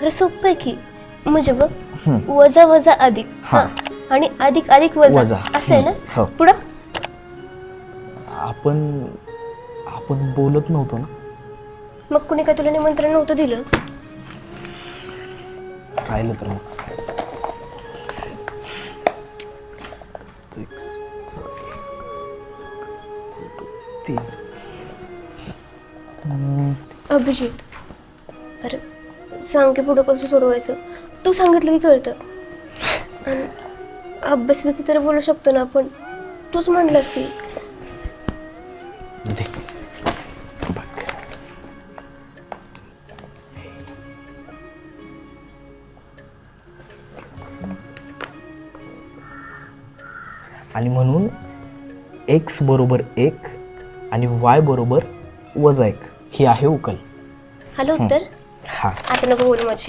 अरे सोपं आहे की. म्हणजे बघ, वजा वजा अधिक, हा. आणि अधिक अधिक वजा वजा. असं आहे हो. ना. पुढं आपण आपण बोलत नव्हतो ना. मग कुणी काय तुला निमंत्रण नव्हतं दिलं? राहिलं तर मग 6 3. अभिजित, अरे सांग की पुढं कसं सोडवायचं. तू सांगितलं की कळतं. आणि अभ्यासाचं तरी बोलू शकतो ना आपण. तूच म्हणलास की. दे. बघ. आणि म्हणून x बरोबर 1 आणि y बरोबर -1 ही आहे उकल. आलं उत्तर. हा. आता नको बोलू माझी.